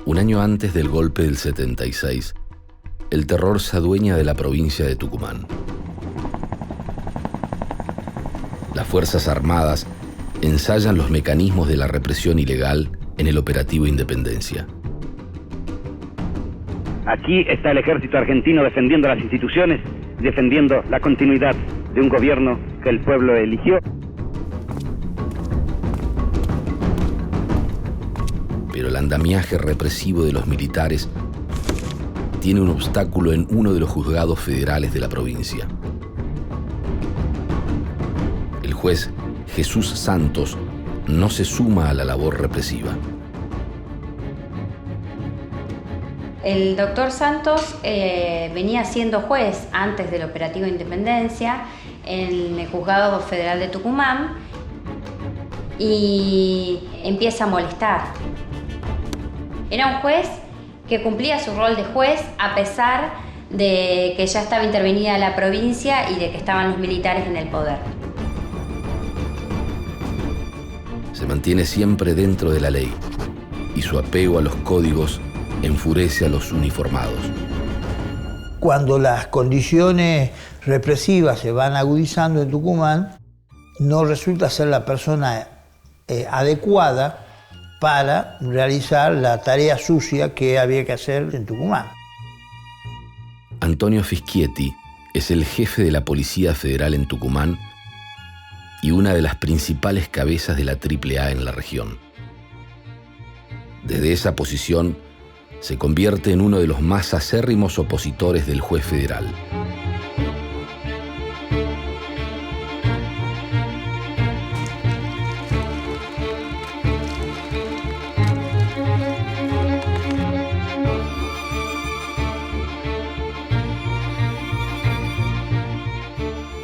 Un año antes del golpe del 76, el terror se adueña de la provincia de Tucumán. Las Fuerzas Armadas ensayan los mecanismos de la represión ilegal en el operativo Independencia. Aquí está el ejército argentino defendiendo las instituciones, defendiendo la continuidad de un gobierno que el pueblo eligió. Pero el andamiaje represivo de los militares tiene un obstáculo en uno de los juzgados federales de la provincia. El juez Jesús Santos no se suma a la labor represiva. El doctor Santos venía siendo juez antes del operativo Independencia en el Juzgado Federal de Tucumán y empieza a molestar. Era un juez que cumplía su rol de juez a pesar de que ya estaba intervenida la provincia y de que estaban los militares en el poder. Se mantiene siempre dentro de la ley y su apego a los códigos enfurece a los uniformados. Cuando las condiciones represivas se van agudizando en Tucumán, no resulta ser la persona adecuada para realizar la tarea sucia que había que hacer en Tucumán. Antonio Fischietti es el jefe de la Policía Federal en Tucumán y una de las principales cabezas de la AAA en la región. Desde esa posición, se convierte en uno de los más acérrimos opositores del juez federal.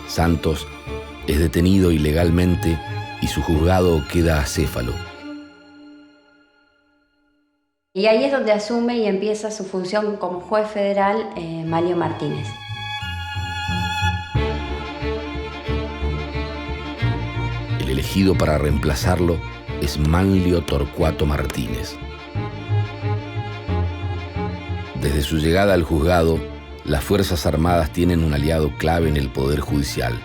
Santos es detenido ilegalmente y su juzgado queda acéfalo. Y ahí es donde asume y empieza su función como juez federal Manlio Martínez. El elegido para reemplazarlo es Manlio Torcuato Martínez. Desde su llegada al juzgado, las Fuerzas Armadas tienen un aliado clave en el Poder Judicial.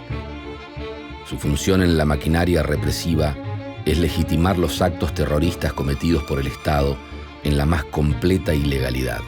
Su función en la maquinaria represiva es legitimar los actos terroristas cometidos por el Estado en la más completa ilegalidad.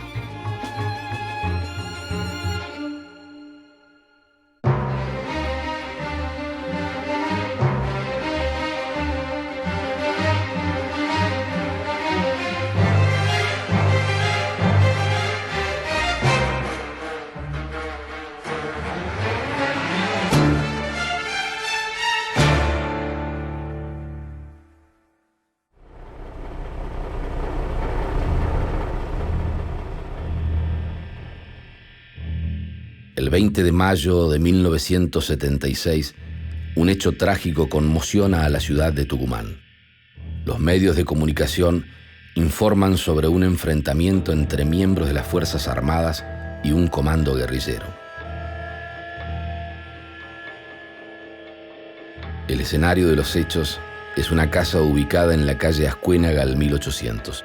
El 20 de mayo de 1976, un hecho trágico conmociona a la ciudad de Tucumán. Los medios de comunicación informan sobre un enfrentamiento entre miembros de las Fuerzas Armadas y un comando guerrillero. El escenario de los hechos es una casa ubicada en la calle Ascuénaga al 1800.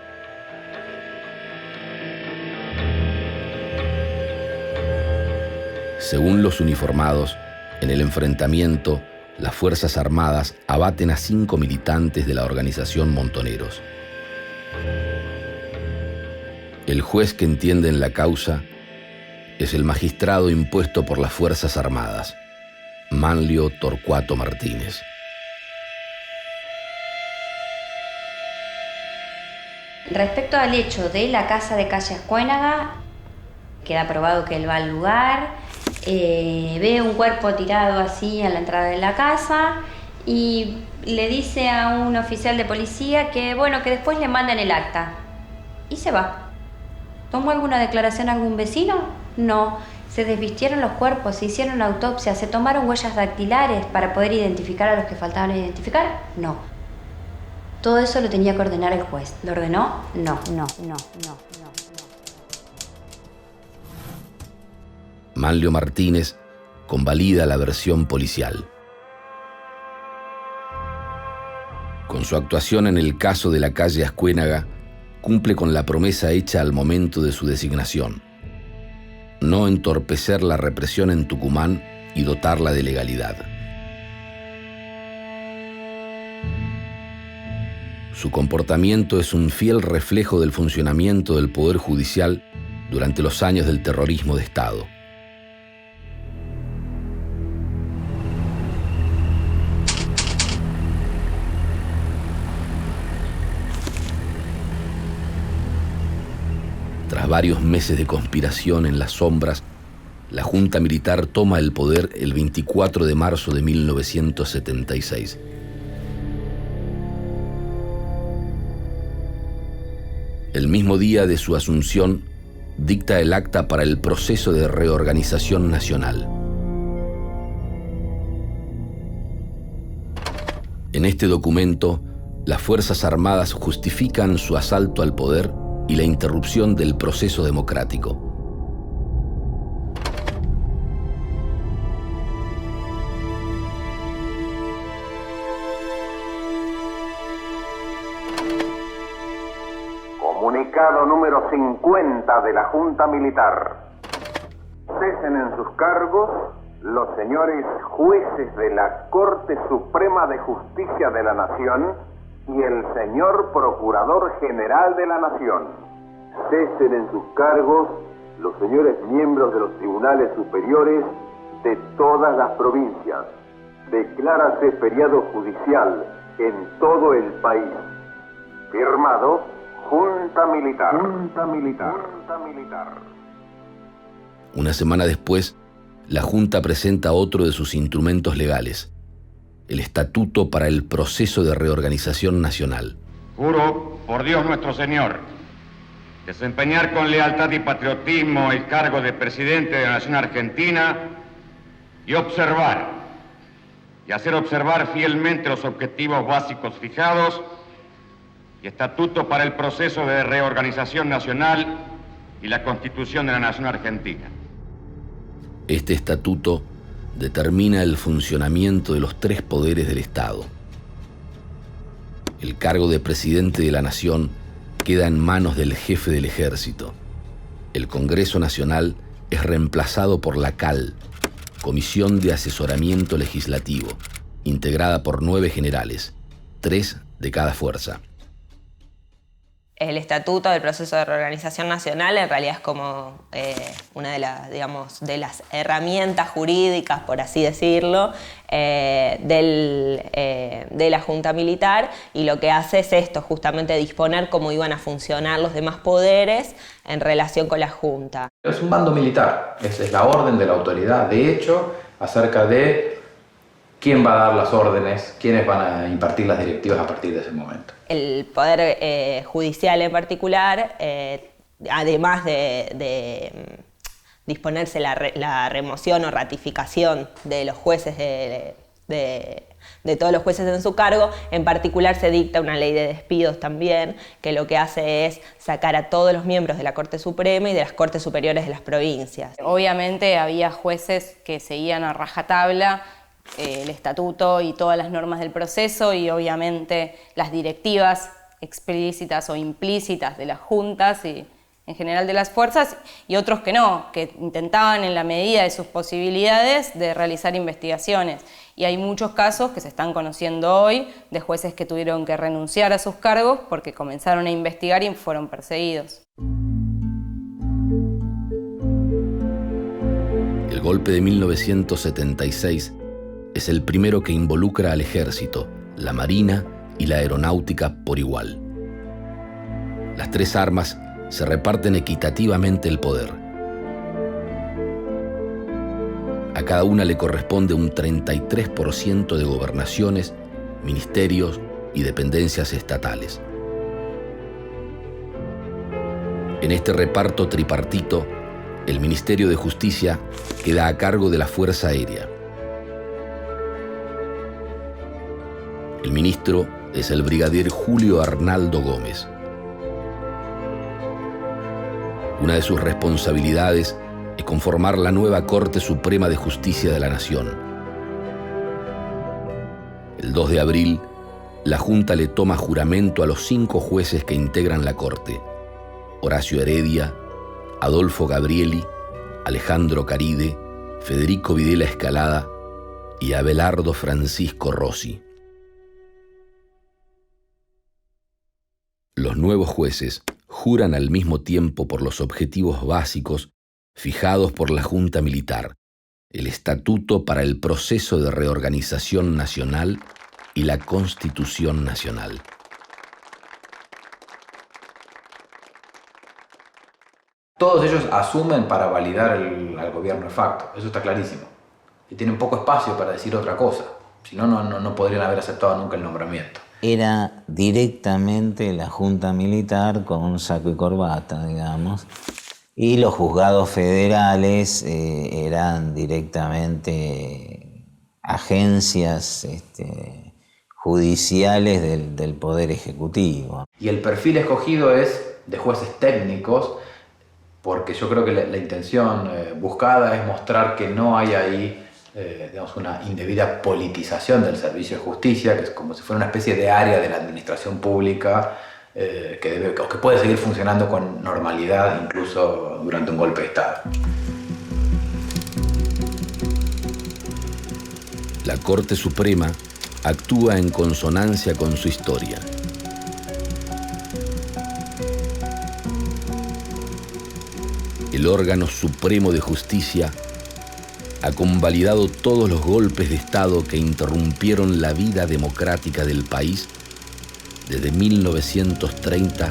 Según los uniformados, en el enfrentamiento, las Fuerzas Armadas abaten a 5 militantes de la organización Montoneros. El juez que entiende en la causa es el magistrado impuesto por las Fuerzas Armadas, Manlio Torcuato Martínez. Respecto al hecho de la casa de calle Ascuénaga, queda probado que él va al lugar, ve un cuerpo tirado así a la entrada de la casa y le dice a un oficial de policía que después le manden el acta. Y se va. ¿Tomó alguna declaración algún vecino? No. Se desvistieron los cuerpos, se hicieron la autopsia, se tomaron huellas dactilares para poder identificar a los que faltaban identificar. No. Todo eso lo tenía que ordenar el juez. ¿Lo ordenó? No. Manlio Martínez convalida la versión policial. Con su actuación en el caso de la calle Ascuénaga, cumple con la promesa hecha al momento de su designación: no entorpecer la represión en Tucumán y dotarla de legalidad. Su comportamiento es un fiel reflejo del funcionamiento del Poder Judicial durante los años del terrorismo de Estado. Tras varios meses de conspiración en las sombras, la Junta Militar toma el poder el 24 de marzo de 1976. El mismo día de su asunción, dicta el acta para el proceso de reorganización nacional. En este documento, las Fuerzas Armadas justifican su asalto al poder y la interrupción del proceso democrático. Comunicado número 50 de la Junta Militar. Cesen en sus cargos los señores jueces de la Corte Suprema de Justicia de la Nación y el señor Procurador General de la Nación. Cesen en sus cargos los señores miembros de los tribunales superiores de todas las provincias. Declárase feriado judicial en todo el país. Firmado Junta Militar. Junta Militar. Junta Militar. Una semana después, la Junta presenta otro de sus instrumentos legales: el Estatuto para el Proceso de Reorganización Nacional. Juro, por Dios nuestro Señor, desempeñar con lealtad y patriotismo el cargo de presidente de la Nación Argentina y observar y hacer observar fielmente los objetivos básicos fijados y Estatuto para el Proceso de Reorganización Nacional y la Constitución de la Nación Argentina. Este estatuto determina el funcionamiento de los tres poderes del Estado. El cargo de presidente de la Nación queda en manos del jefe del Ejército. El Congreso Nacional es reemplazado por la CAL, Comisión de Asesoramiento Legislativo, integrada por 9 generales, 3 de cada fuerza. El Estatuto del Proceso de Reorganización Nacional en realidad es como una de las herramientas jurídicas, por así decirlo, de la Junta Militar, y lo que hace es esto, justamente disponer cómo iban a funcionar los demás poderes en relación con la Junta. Es un mando militar, esa es la orden de la autoridad, de hecho, acerca de quién va a dar las órdenes, quiénes van a impartir las directivas a partir de ese momento. El Poder Judicial en particular, además de disponerse la remoción o ratificación de los jueces de todos los jueces en su cargo, en particular se dicta una ley de despidos también, que lo que hace es sacar a todos los miembros de la Corte Suprema y de las Cortes Superiores de las provincias. Obviamente había jueces que seguían a rajatabla el estatuto y todas las normas del proceso, y obviamente las directivas explícitas o implícitas de las juntas y en general de las fuerzas, y otros que no, que intentaban en la medida de sus posibilidades de realizar investigaciones. Y hay muchos casos que se están conociendo hoy de jueces que tuvieron que renunciar a sus cargos porque comenzaron a investigar y fueron perseguidos. El golpe de 1976 es el primero que involucra al ejército, la marina y la aeronáutica por igual. Las tres armas se reparten equitativamente el poder. A cada una le corresponde un 33% de gobernaciones, ministerios y dependencias estatales. En este reparto tripartito, el Ministerio de Justicia queda a cargo de la Fuerza Aérea. El ministro es el brigadier Julio Arnaldo Gómez. Una de sus responsabilidades es conformar la nueva Corte Suprema de Justicia de la Nación. El 2 de abril, la Junta le toma juramento a los 5 jueces que integran la Corte: Horacio Heredia, Adolfo Gabrieli, Alejandro Caride, Federico Videla Escalada y Abelardo Francisco Rossi. Los nuevos jueces juran al mismo tiempo por los objetivos básicos fijados por la Junta Militar, el Estatuto para el Proceso de Reorganización Nacional y la Constitución Nacional. Todos ellos asumen para validar al gobierno de facto, eso está clarísimo. Y tienen poco espacio para decir otra cosa, si no, no podrían haber aceptado nunca el nombramiento. Era directamente la Junta Militar con un saco y corbata, digamos, y los juzgados federales eran directamente agencias judiciales del Poder Ejecutivo. Y el perfil escogido es de jueces técnicos, porque yo creo que la intención buscada es mostrar que no hay ahí digamos, una indebida politización del servicio de justicia, que es como si fuera una especie de área de la administración pública que puede seguir funcionando con normalidad incluso durante un golpe de Estado. La Corte Suprema actúa en consonancia con su historia. El órgano supremo de justicia ha convalidado todos los golpes de Estado que interrumpieron la vida democrática del país desde 1930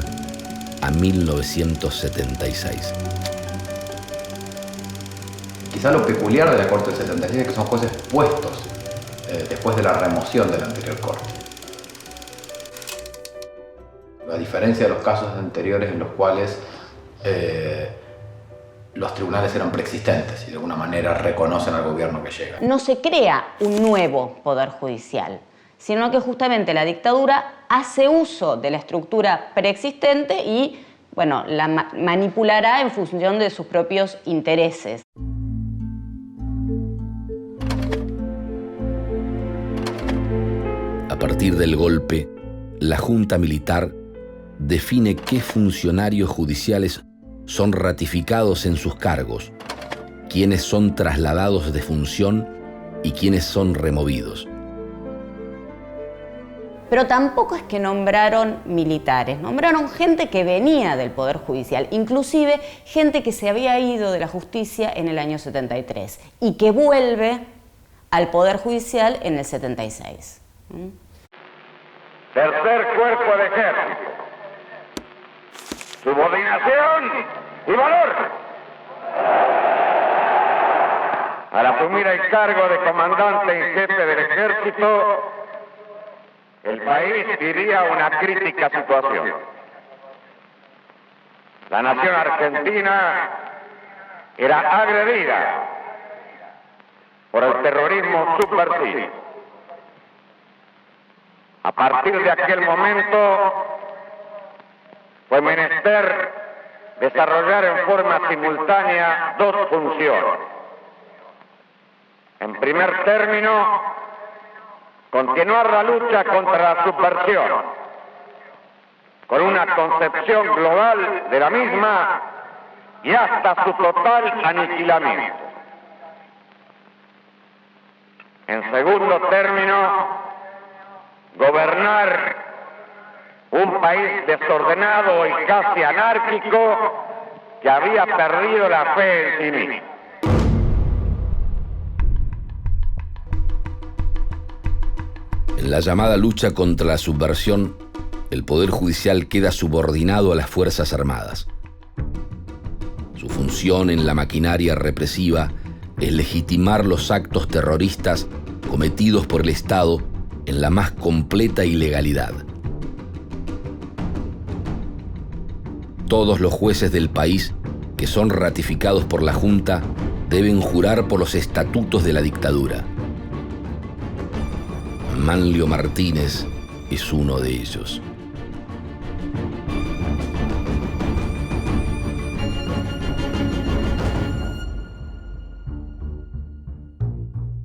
a 1976. Quizá lo peculiar de la Corte del 76 es que son jueces puestos después de la remoción de la anterior Corte. A diferencia de los casos anteriores en los cuales los tribunales eran preexistentes y de alguna manera reconocen al gobierno que llega. No se crea un nuevo poder judicial, sino que justamente la dictadura hace uso de la estructura preexistente y, bueno, la manipulará en función de sus propios intereses. A partir del golpe, la Junta Militar define qué funcionarios judiciales son ratificados en sus cargos, quiénes son trasladados de función y quiénes son removidos. Pero tampoco es que nombraron militares, nombraron gente que venía del Poder Judicial, inclusive gente que se había ido de la justicia en el año 73 y que vuelve al Poder Judicial en el 76. Tercer cuerpo de ejército. Subordinación y valor. Al asumir el cargo de comandante en jefe del ejército, el país vivía una crítica situación. La nación argentina era agredida por el terrorismo subversivo. A partir de aquel momento fue menester desarrollar en forma simultánea 2 funciones. En primer término, continuar la lucha contra la subversión, con una concepción global de la misma y hasta su total aniquilamiento. En segundo término, gobernar un país desordenado y casi anárquico que había perdido la fe en sí mismo. En la llamada lucha contra la subversión, el Poder Judicial queda subordinado a las Fuerzas Armadas. Su función en la maquinaria represiva es legitimar los actos terroristas cometidos por el Estado en la más completa ilegalidad. Todos los jueces del país que son ratificados por la Junta deben jurar por los estatutos de la dictadura. Manlio Martínez es uno de ellos.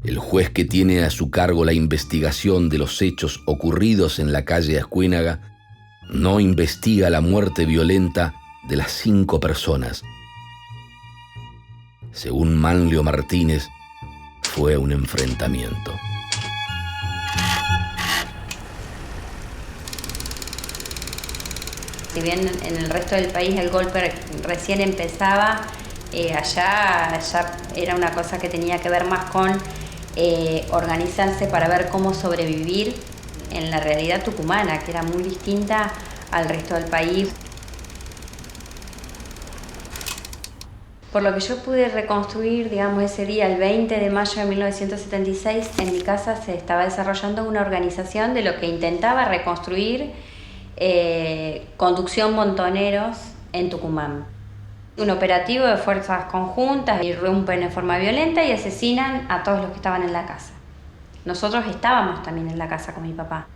El juez juez que tiene a su cargo la investigación de los hechos ocurridos en la calle Escuénaga no investiga la muerte violenta de las 5 personas. Según Manlio Martínez, fue un enfrentamiento. Si bien en el resto del país el golpe recién empezaba, allá ya era una cosa que tenía que ver más con organizarse para ver cómo sobrevivir en la realidad tucumana, que era muy distinta al resto del país. Por lo que yo pude reconstruir, digamos, ese día, el 20 de mayo de 1976, en mi casa se estaba desarrollando una organización de lo que intentaba reconstruir Conducción Montoneros en Tucumán. Un operativo de fuerzas conjuntas, irrumpen en forma violenta y asesinan a todos los que estaban en la casa. Nosotros estábamos también en la casa con mi papá.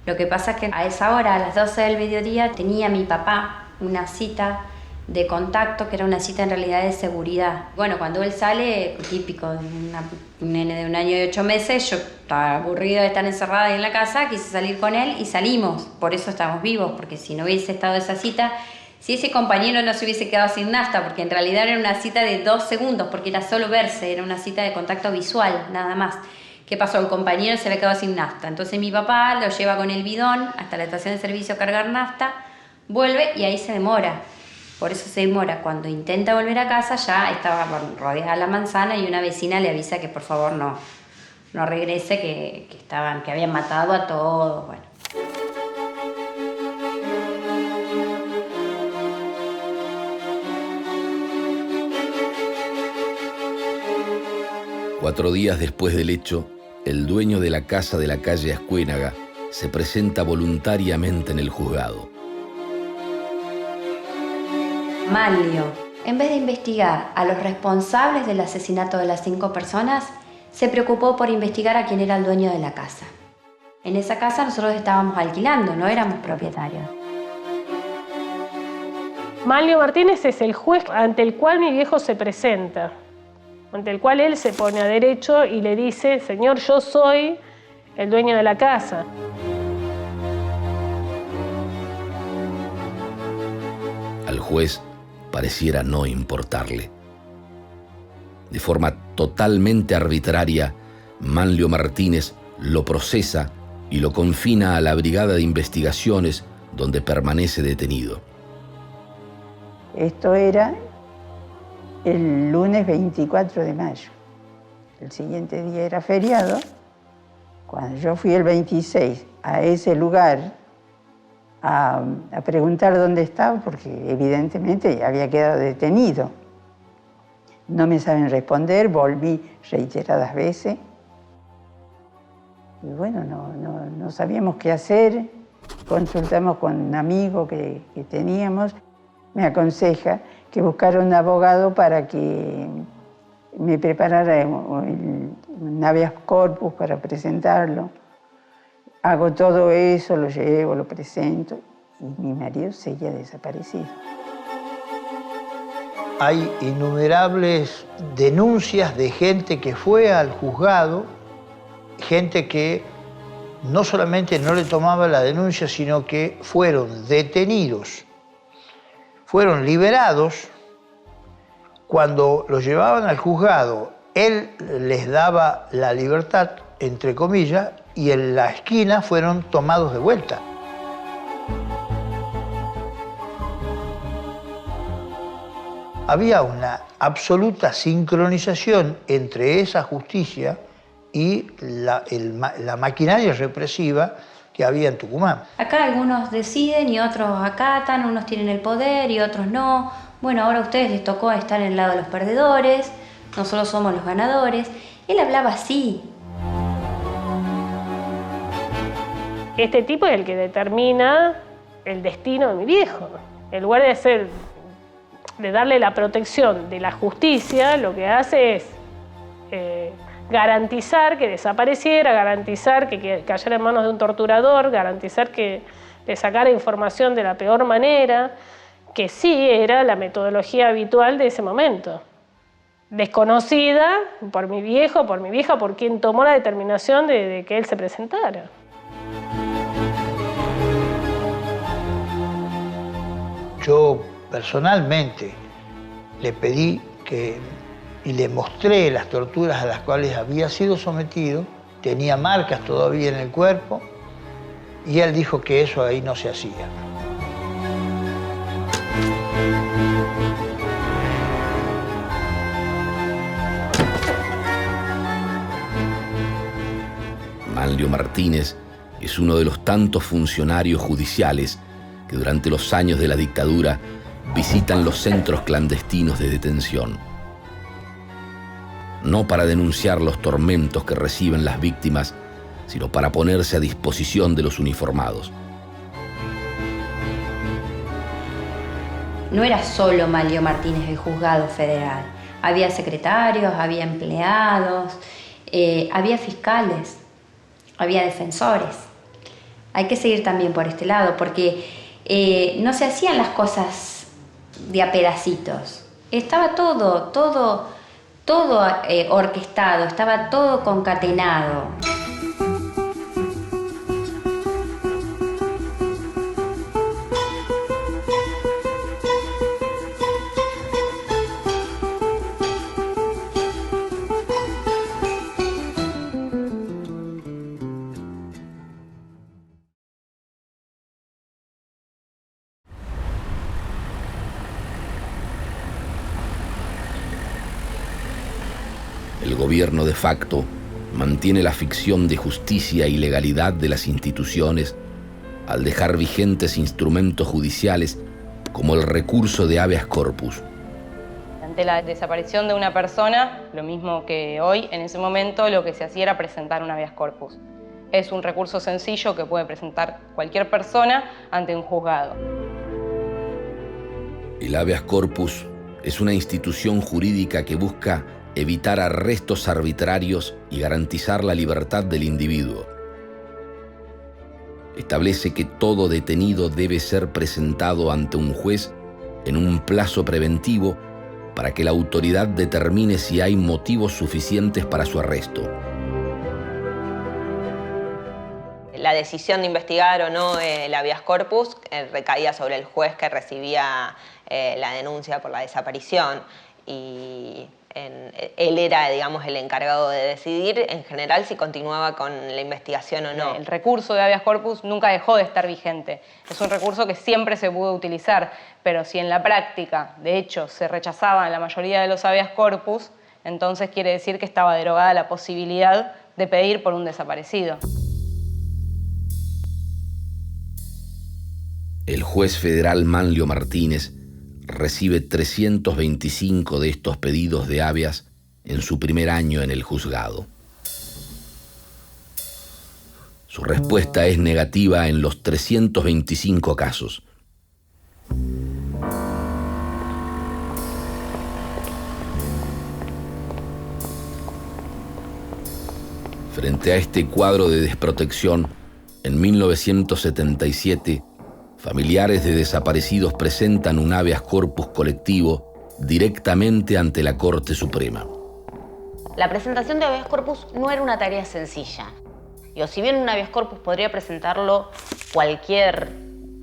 Lo que pasa es que a esa hora, a las 12 del mediodía, tenía mi papá una cita de contacto, que era una cita en realidad de seguridad. Bueno, cuando él sale, típico de un nene de 1 año y 8 meses, yo estaba aburrida de estar encerrada ahí en la casa, quise salir con él y salimos. Por eso estamos vivos, porque si no hubiese estado esa cita, si ese compañero no se hubiese quedado sin nafta, porque en realidad era una cita de 2 segundos, porque era solo verse, era una cita de contacto visual, nada más. ¿Qué pasó? El compañero se había quedado sin nafta. Entonces mi papá lo lleva con el bidón hasta la estación de servicio a cargar nafta, vuelve y ahí se demora. Por eso se demora. Cuando intenta volver a casa ya estaba rodeada la manzana y una vecina le avisa que por favor no regrese, que habían matado a todos. Bueno. Cuatro días después del hecho, el dueño de la casa de la calle Escuénaga se presenta voluntariamente en el juzgado. Manlio, en vez de investigar a los responsables del asesinato de las 5 personas, se preocupó por investigar a quién era el dueño de la casa. En esa casa nosotros estábamos alquilando, no éramos propietarios. Manlio Martínez es el juez ante el cual mi viejo se presenta, ante el cual él se pone a derecho y le dice: señor, yo soy el dueño de la casa. Al juez pareciera no importarle. De forma totalmente arbitraria, Manlio Martínez lo procesa y lo confina a la Brigada de Investigaciones, donde permanece detenido. Esto era el lunes 24 de mayo. El siguiente día era feriado. Cuando yo fui el 26 a ese lugar a preguntar dónde estaba, porque evidentemente había quedado detenido. No me saben responder, volví reiteradas veces. Y bueno, no sabíamos qué hacer. Consultamos con un amigo que teníamos. Me aconseja que buscara un abogado para que me preparara un habeas corpus para presentarlo. Hago todo eso, lo llevo, lo presento, y mi marido seguía desaparecido. Hay innumerables denuncias de gente que fue al juzgado, gente que no solamente no le tomaba la denuncia, sino que fueron detenidos, fueron liberados. Cuando los llevaban al juzgado, él les daba la libertad, entre comillas, y en la esquina fueron tomados de vuelta. Había una absoluta sincronización entre esa justicia y la maquinaria represiva que había en Tucumán. Acá algunos deciden y otros acatan, unos tienen el poder y otros no. Bueno, ahora a ustedes les tocó estar en el lado de los perdedores, nosotros somos los ganadores. Él hablaba así. Este tipo es el que determina el destino de mi viejo. En lugar de darle la protección de la justicia, lo que hace es garantizar que desapareciera, garantizar que cayera en manos de un torturador, garantizar que le sacara información de la peor manera, que sí era la metodología habitual de ese momento. desconocida por mi viejo, por mi vieja, por quien tomó la determinación de que él se presentara. Yo personalmente le pedí y le mostré las torturas a las cuales había sido sometido, tenía marcas todavía en el cuerpo, y él dijo que eso ahí no se hacía. Manlio Martínez es uno de los tantos funcionarios judiciales que durante los años de la dictadura visitan los centros clandestinos de detención. No para denunciar los tormentos que reciben las víctimas, sino para ponerse a disposición de los uniformados. No era solo Manlio Martínez el juzgado federal. Había secretarios, había empleados, había fiscales, había defensores. Hay que seguir también por este lado, porque no se hacían las cosas de a pedacitos. Estaba todo orquestado, estaba todo concatenado. El gobierno de facto mantiene la ficción de justicia y legalidad de las instituciones al dejar vigentes instrumentos judiciales como el recurso de habeas corpus. Ante la desaparición de una persona, lo mismo que hoy, en ese momento lo que se hacía era presentar un habeas corpus. Es un recurso sencillo que puede presentar cualquier persona ante un juzgado. El habeas corpus es una institución jurídica que busca evitar arrestos arbitrarios y garantizar la libertad del individuo. Establece que todo detenido debe ser presentado ante un juez en un plazo preventivo para que la autoridad determine si hay motivos suficientes para su arresto. La decisión de investigar o no el habeas corpus recaía sobre el juez que recibía la denuncia por la desaparición, y él era, digamos, el encargado de decidir en general si continuaba con la investigación o no. El recurso de habeas corpus nunca dejó de estar vigente. Es un recurso que siempre se pudo utilizar, pero si en la práctica, de hecho, se rechazaban la mayoría de los habeas corpus, entonces quiere decir que estaba derogada la posibilidad de pedir por un desaparecido. El juez federal Manlio Martínez recibe 325 de estos pedidos de habeas en su primer año en el juzgado. Su respuesta es negativa en los 325 casos. Frente a este cuadro de desprotección, en 1977, familiares de desaparecidos presentan un habeas corpus colectivo directamente ante la Corte Suprema. La presentación de habeas corpus no era una tarea sencilla. Si bien un habeas corpus podría presentarlo cualquier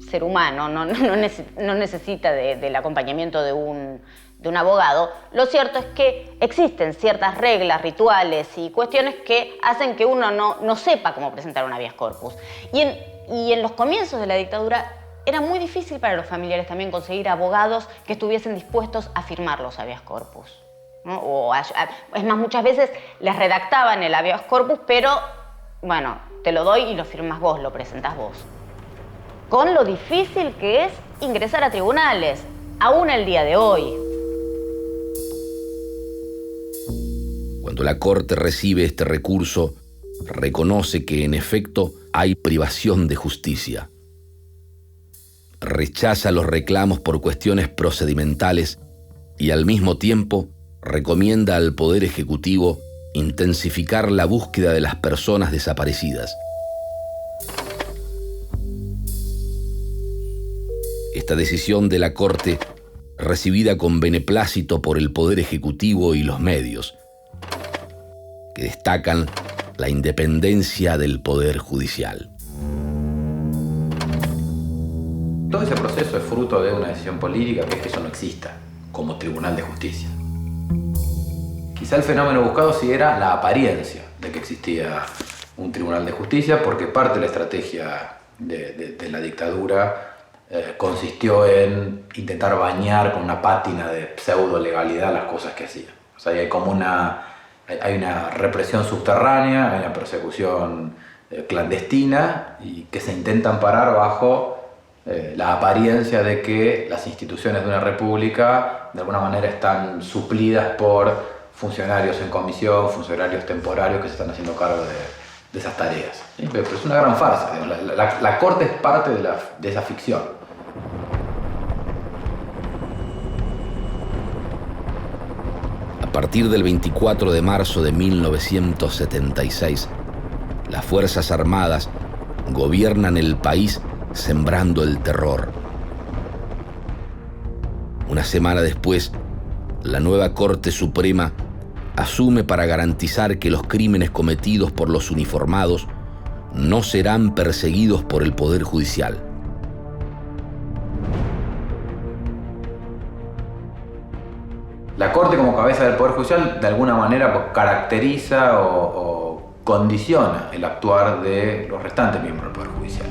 ser humano, no necesita del acompañamiento de un abogado, lo cierto es que existen ciertas reglas, rituales y cuestiones que hacen que uno no sepa cómo presentar un habeas corpus. Y en los comienzos de la dictadura era muy difícil para los familiares también conseguir abogados que estuviesen dispuestos a firmar los habeas corpus, ¿no? Es más, muchas veces les redactaban el habeas corpus, pero bueno, te lo doy y lo firmas vos, lo presentás vos. Con lo difícil que es ingresar a tribunales, aún el día de hoy. Cuando la Corte recibe este recurso, reconoce que en efecto hay privación de justicia. Rechaza los reclamos por cuestiones procedimentales y al mismo tiempo recomienda al Poder Ejecutivo intensificar la búsqueda de las personas desaparecidas. Esta decisión de la Corte recibida con beneplácito por el Poder Ejecutivo y los medios, que destacan la independencia del Poder Judicial. Todo ese proceso es fruto de una decisión política, que es que eso no exista como Tribunal de Justicia. Quizá el fenómeno buscado sí era la apariencia de que existía un Tribunal de Justicia, porque parte de la estrategia de la dictadura consistió en intentar bañar con una pátina de pseudo-legalidad las cosas que hacía. O sea, hay como hay una represión subterránea, hay una persecución clandestina y que se intenta amparar bajo la apariencia de que las instituciones de una república de alguna manera están suplidas por funcionarios en comisión, funcionarios temporarios que se están haciendo cargo de esas tareas. ¿Sí? Pero es una gran farsa. La Corte es parte de esa ficción. A partir del 24 de marzo de 1976, las Fuerzas Armadas gobiernan el país sembrando el terror. Una semana después, la nueva Corte Suprema asume para garantizar que los crímenes cometidos por los uniformados no serán perseguidos por el Poder Judicial. La Corte, como cabeza del Poder Judicial, de alguna manera caracteriza o condiciona el actuar de los restantes miembros del Poder Judicial.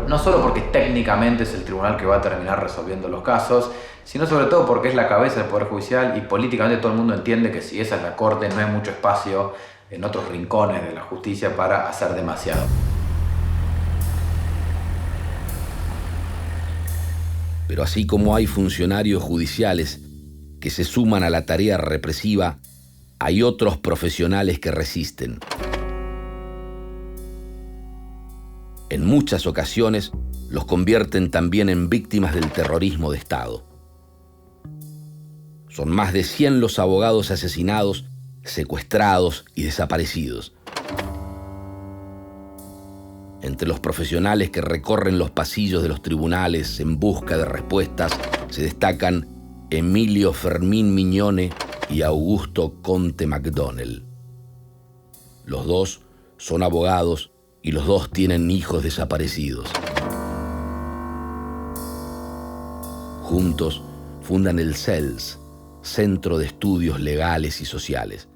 No solo porque técnicamente es el tribunal que va a terminar resolviendo los casos, sino sobre todo porque es la cabeza del Poder Judicial y políticamente todo el mundo entiende que si esa es la Corte no hay mucho espacio en otros rincones de la justicia para hacer demasiado. Pero así como hay funcionarios judiciales que se suman a la tarea represiva, hay otros profesionales que resisten. En muchas ocasiones los convierten también en víctimas del terrorismo de Estado. Son más de 100 los abogados asesinados, secuestrados y desaparecidos. Entre los profesionales que recorren los pasillos de los tribunales en busca de respuestas se destacan Emilio Fermín Mignone y Augusto Conte McDonnell. Los dos son abogados y los dos tienen hijos desaparecidos. Juntos fundan el CELS, Centro de Estudios Legales y Sociales.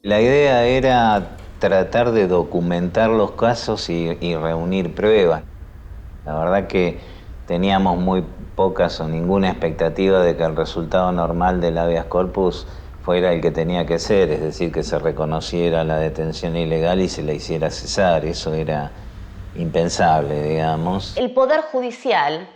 La idea era tratar de documentar los casos y reunir pruebas. La verdad que teníamos muy pocas o ninguna expectativa de que el resultado normal del habeas corpus fuera el que tenía que ser, es decir, que se reconociera la detención ilegal y se la hiciera cesar. Eso era impensable, digamos. El Poder Judicial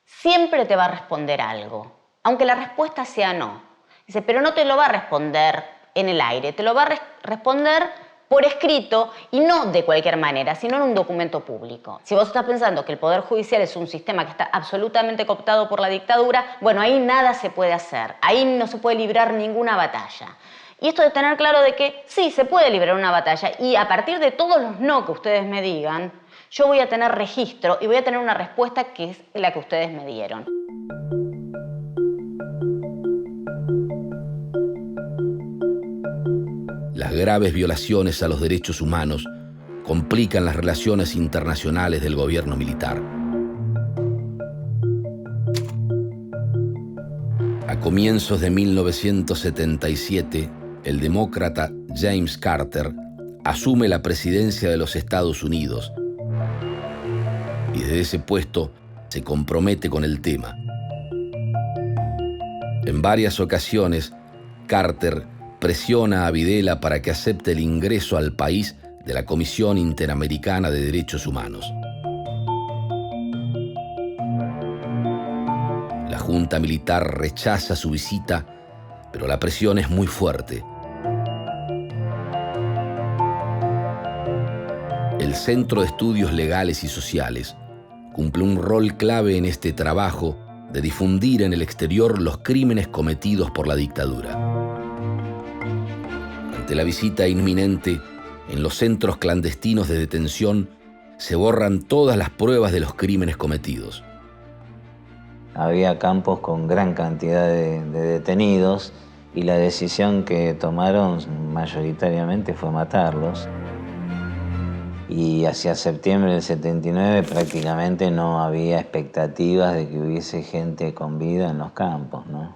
siempre te va a responder algo, aunque la respuesta sea no. Dice, pero no te lo va a responder en el aire, te lo va a responder por escrito y no de cualquier manera, sino en un documento público. Si vos estás pensando que el Poder Judicial es un sistema que está absolutamente cooptado por la dictadura, bueno, ahí nada se puede hacer, ahí no se puede librar ninguna batalla. Y esto de tener claro de que sí, se puede librar una batalla y a partir de todos los no que ustedes me digan, yo voy a tener registro y voy a tener una respuesta que es la que ustedes me dieron. Las graves violaciones a los derechos humanos complican las relaciones internacionales del gobierno militar. A comienzos de 1977, el demócrata James Carter asume la presidencia de los Estados Unidos y desde ese puesto se compromete con el tema. En varias ocasiones, Carter presiona a Videla para que acepte el ingreso al país de la Comisión Interamericana de Derechos Humanos. La Junta Militar rechaza su visita, pero la presión es muy fuerte. El Centro de Estudios Legales y Sociales cumple un rol clave en este trabajo de difundir en el exterior los crímenes cometidos por la dictadura. Ante la visita inminente, en los centros clandestinos de detención se borran todas las pruebas de los crímenes cometidos. Había campos con gran cantidad de detenidos y la decisión que tomaron mayoritariamente fue matarlos. Y hacia septiembre del 79 prácticamente no había expectativas de que hubiese gente con vida en los campos, ¿no?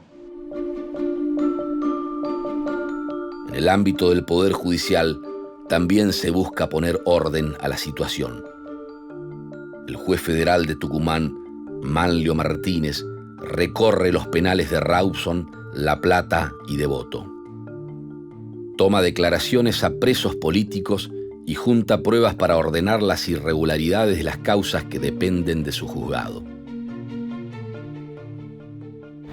En el ámbito del Poder Judicial también se busca poner orden a la situación. El juez federal de Tucumán, Manlio Martínez, recorre los penales de Rawson, La Plata y Devoto. Toma declaraciones a presos políticos y junta pruebas para ordenar las irregularidades de las causas que dependen de su juzgado.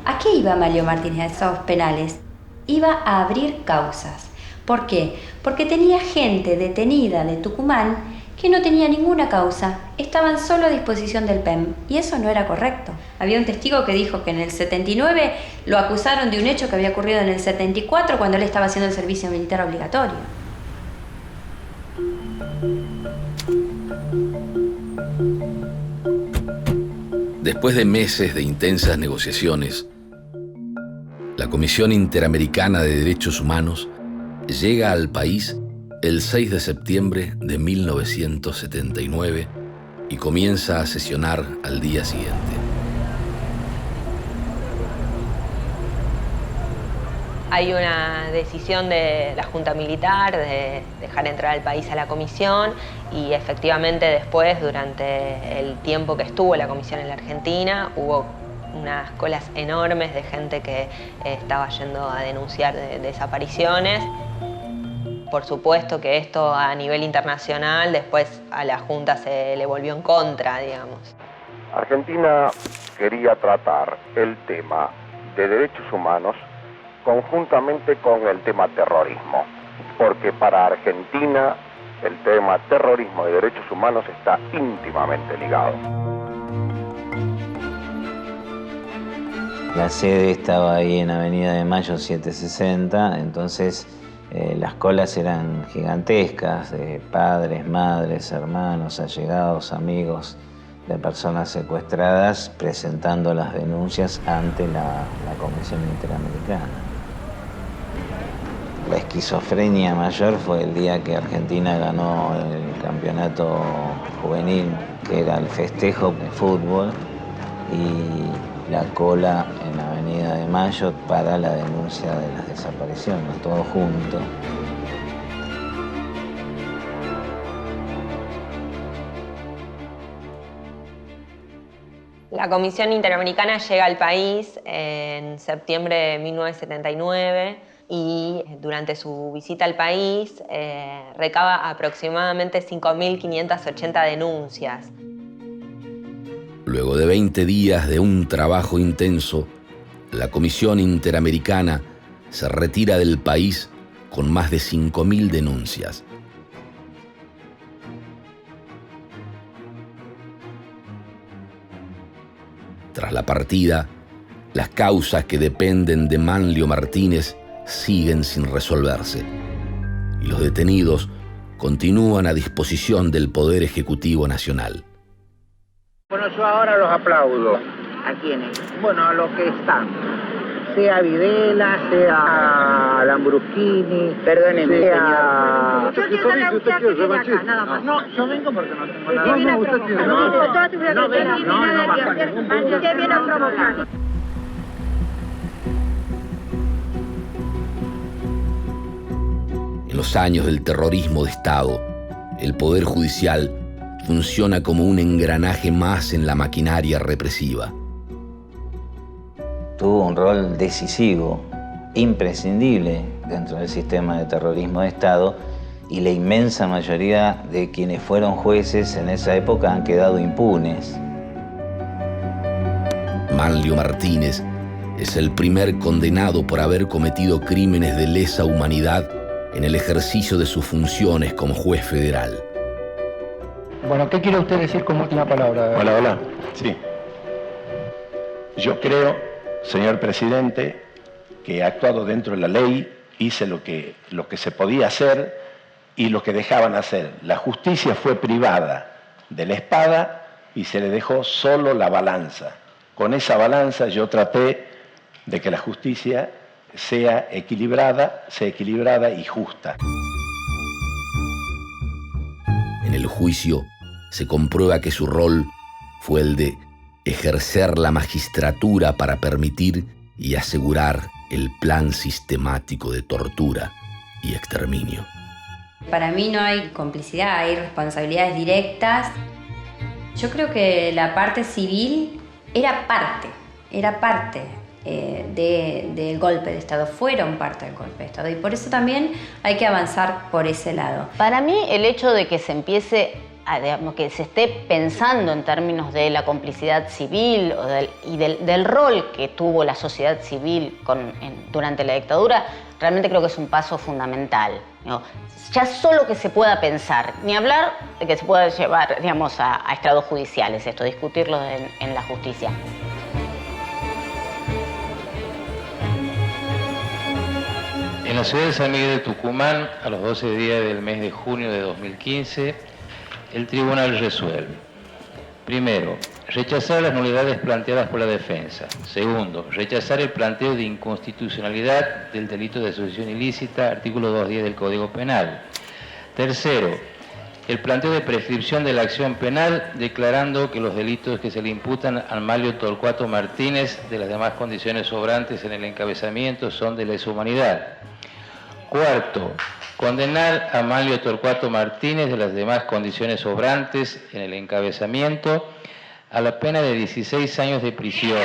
¿A qué iba Manlio Martínez a esos penales? Iba a abrir causas. ¿Por qué? Porque tenía gente detenida de Tucumán que no tenía ninguna causa, estaban solo a disposición del PEM, y eso no era correcto. Había un testigo que dijo que en el 79 lo acusaron de un hecho que había ocurrido en el 74 cuando él estaba haciendo el servicio militar obligatorio. Después de meses de intensas negociaciones, la Comisión Interamericana de Derechos Humanos llega al país el 6 de septiembre de 1979 y comienza a sesionar al día siguiente. Hay una decisión de la Junta Militar de dejar entrar al país a la comisión y efectivamente después, durante el tiempo que estuvo la comisión en la Argentina, hubo unas colas enormes de gente que estaba yendo a denunciar desapariciones. Por supuesto que esto a nivel internacional después a la Junta se le volvió en contra, digamos. Argentina quería tratar el tema de derechos humanos conjuntamente con el tema terrorismo, porque para Argentina el tema terrorismo y derechos humanos está íntimamente ligado. La sede estaba ahí en Avenida de Mayo 760, entonces las colas eran gigantescas, de padres, madres, hermanos, allegados, amigos de personas secuestradas presentando las denuncias ante la Comisión Interamericana. La esquizofrenia mayor fue el día que Argentina ganó el campeonato juvenil, que era el festejo de fútbol, y la cola en Avenida de Mayo para la denuncia de las desapariciones, todo junto. La Comisión Interamericana llega al país en septiembre de 1979 y durante su visita al país recaba aproximadamente 5.580 denuncias. Luego de 20 días de un trabajo intenso, la Comisión Interamericana se retira del país con más de 5.000 denuncias. Tras la partida, las causas que dependen de Manlio Martínez siguen sin resolverse y los detenidos continúan a disposición del Poder Ejecutivo Nacional. Bueno, yo ahora los aplaudo. ¿A quiénes? Bueno, a los que están. Sea Videla, sea Lambrusquini. Perdóneme, sea... señor. Yo quiero denunciar que viene acá, nada más. No, yo vengo porque no tengo nada. No, usted tiene. No venga, no baja ningún punto. Usted viene a provocar. En los años del terrorismo de Estado, el Poder Judicial funciona como un engranaje más en la maquinaria represiva. Tuvo un rol decisivo, imprescindible dentro del sistema de terrorismo de Estado, y la inmensa mayoría de quienes fueron jueces en esa época han quedado impunes. Manlio Martínez es el primer condenado por haber cometido crímenes de lesa humanidad en el ejercicio de sus funciones como juez federal. Bueno, ¿qué quiere usted decir como última palabra? Hola, sí. Yo creo, señor presidente, que he actuado dentro de la ley, hice lo que se podía hacer y lo que dejaban hacer. La justicia fue privada de la espada y se le dejó solo la balanza. Con esa balanza yo traté de que la justicia sea equilibrada y justa. En el juicio se comprueba que su rol fue el de ejercer la magistratura para permitir y asegurar el plan sistemático de tortura y exterminio. Para mí no hay complicidad, hay responsabilidades directas. Yo creo que la parte civil era parte del golpe de Estado, fueron parte del golpe de Estado, y por eso también hay que avanzar por ese lado. Para mí el hecho de que se empiece digamos, que se esté pensando en términos de la complicidad civil y del rol que tuvo la sociedad civil durante la dictadura, realmente creo que es un paso fundamental, ¿no? Ya solo que se pueda pensar, ni hablar de que se pueda llevar, digamos, a estrados judiciales, discutirlo en la justicia. En la ciudad de San Miguel de Tucumán, a los 12 días del mes de junio de 2015, el tribunal resuelve: primero, rechazar las nulidades planteadas por la defensa. Segundo, rechazar el planteo de inconstitucionalidad del delito de asociación ilícita, artículo 210 del Código Penal. Tercero, el planteo de prescripción de la acción penal, declarando que los delitos que se le imputan a Amalio Torcuato Martínez de las demás condiciones sobrantes en el encabezamiento son de lesa humanidad. Cuarto, condenar a Amalio Torcuato Martínez de las demás condiciones sobrantes en el encabezamiento a la pena de 16 años de prisión.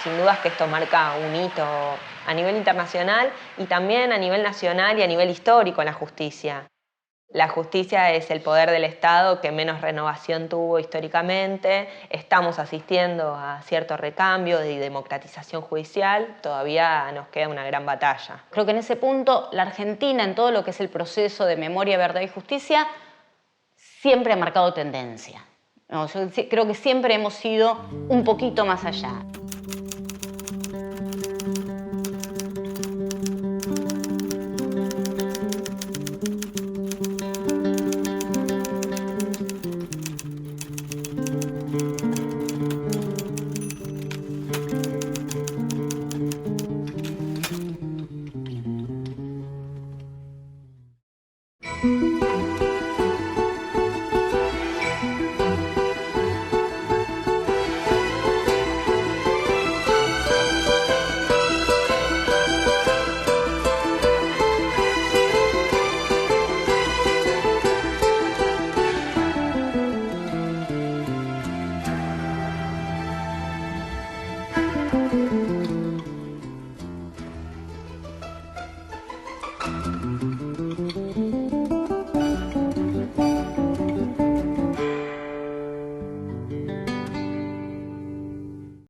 Sin dudas que esto marca un hito a nivel internacional y también a nivel nacional y a nivel histórico en la justicia. La justicia es el poder del Estado que menos renovación tuvo históricamente. Estamos asistiendo a cierto recambio y democratización judicial. Todavía nos queda una gran batalla. Creo que en ese punto la Argentina, en todo lo que es el proceso de memoria, verdad y justicia, siempre ha marcado tendencia. No, yo creo que siempre hemos ido un poquito más allá.